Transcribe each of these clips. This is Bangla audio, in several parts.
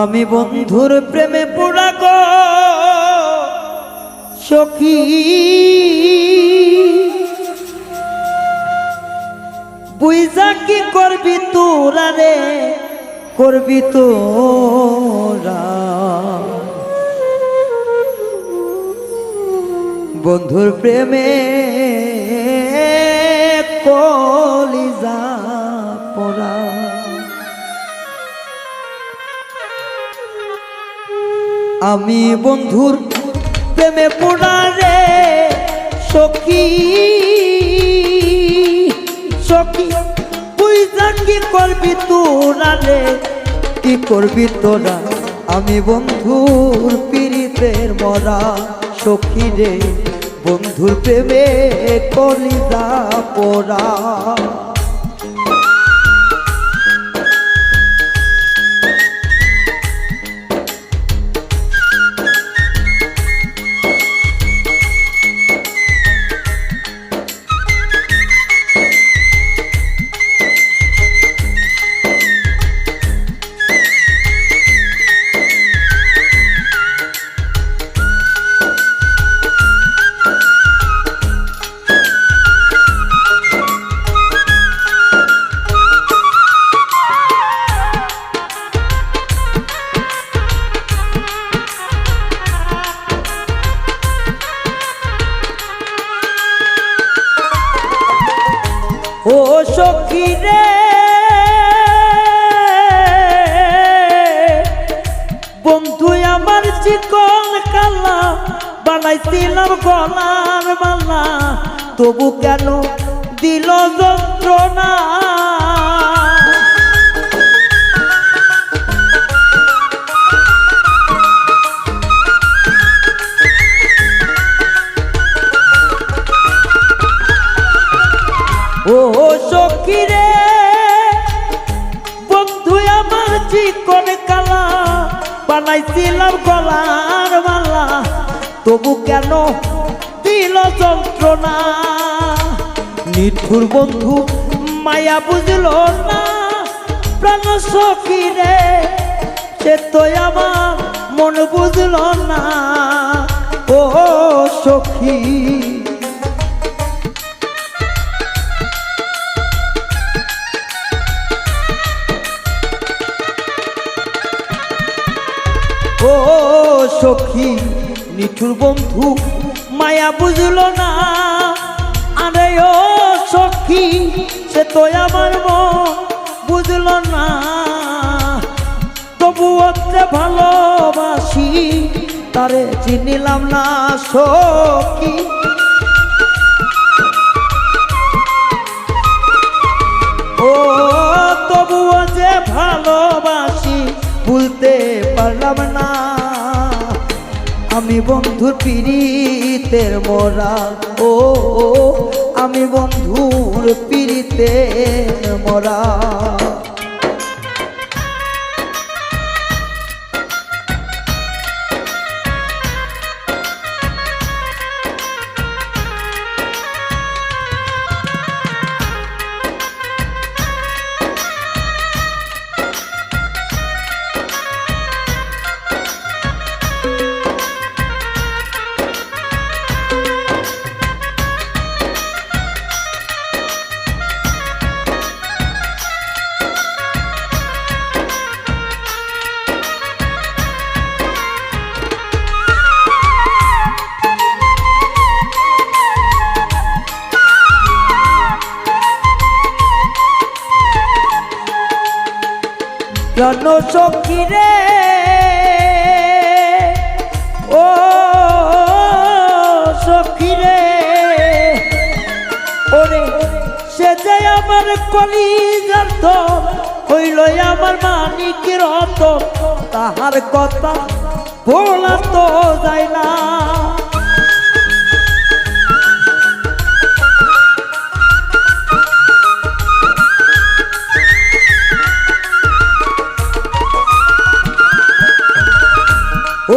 আমি বন্ধুর প্রেমে পড়া গো সখী, বুঝা কি করবি তোরা রে, করবি তোরা। বন্ধুর প্রেমে কলিজা পোড়া, আমি বন্ধুর প্রেমে পোড়া রে সখী, সখী বুঝা কি করবি তোরা রে, কি করবি তোরা। আমি বন্ধুর পীড়িতের মরা সখী রে, বন্ধুর প্রেমে কলিজা পোড়া। ও সখী রে বন্ধু আমার চিকন কালা, বানাইছিলাম গলার মালা, তবু কেন দিল যন্ত্রণা। ও সখী রে বন্ধু আমার চিকন কালা, বানাইছিলাম গলার মালা, তবু কেন দিল যন্ত্রণা। নিঠুর বন্ধু মায়া বুঝল না, প্রাণ সখী রে সে তো আমার মন বুঝল না। ও সখী ও সখী নিঠুর বন্ধু মায়া বুঝল না। আরে ও সখী সে তো আমার মন বুঝল না, তবু অতে ভালোবাসি তারে চিনিলাম না সখী। ও তবুও যে ভালোবাসি ভুলতে পারলাম না, আমি বন্ধুর পীড়িতের মরা। ও আমি বন্ধুর পীড়িতের মরা। প্রাণ সখী রে ও সখী রে, ওরে সে যে আমার কলিজার ধন, হইল আমার মানিকের রতন, তাহার কথা বলা তো যায় না।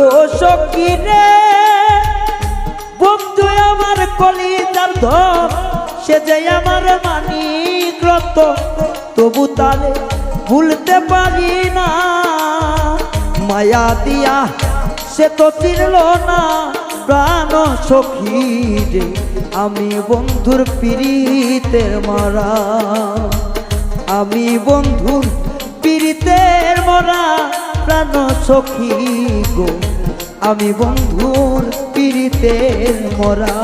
ও সখী রে বন্ধু আমার কলিজার ধন, সে যে আমার মানিক রতন, তবু তারে ভুলতে পারি না। মায়া দিয়া সে তো চিনল না প্রাণ সখী রে আমি বন্ধুর পীড়িতের মরা আমি বন্ধুর পীড়িতের মরা প্রাণ সখী গো আমি বন্ধুর পীড়িতের মরা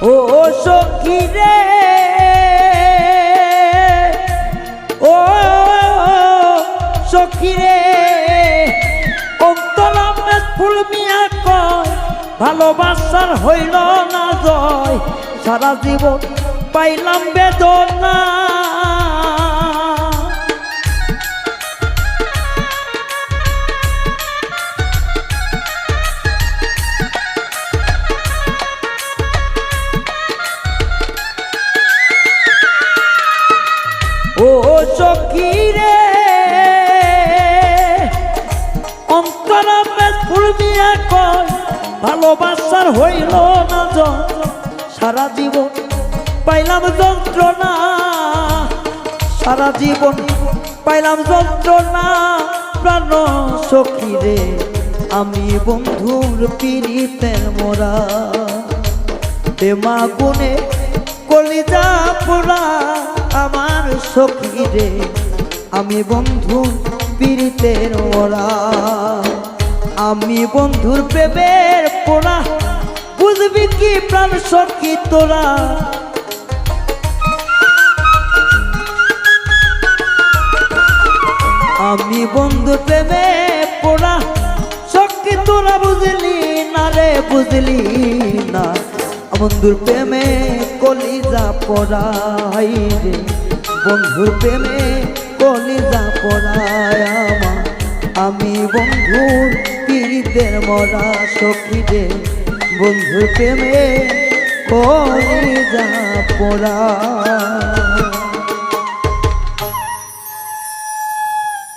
ও সখী রে ও সখী রে অন্তরামে ফুল মিয়া কয় ভালোবাসার হইল না জয় সারা জীবন পাইলাম বেদনা ও সখী রে অন্তরামে ফুল মিয়া কয় ভালোবাসার হইল না জয় সারা জীবন পাইলাম যন্ত্রণা সারা জীবন পাইলাম যন্ত্রণা প্রাণ সখী রে আমি বন্ধুর পীড়িতের মোরা প্রেমা গুণে কলিজা পোড়া আমার সখী রে আমি বন্ধুর পীড়িতের মোরা আমি বন্ধুর প্রেমের পোড়া বুঝবি কি প্রাণ সখী তোরা আমি বন্ধুর প্রেমে পোড়া সখী তোরা বুঝলি না রে বুঝলি না বন্ধুর প্রেমে কলিজা পড়াই রে বন্ধুর প্রেমে কলিজা পড়ায় আমি বন্ধুর পীড়িতের মরা সখী রে বন্ধুর প্রেমে কলিজা পড়া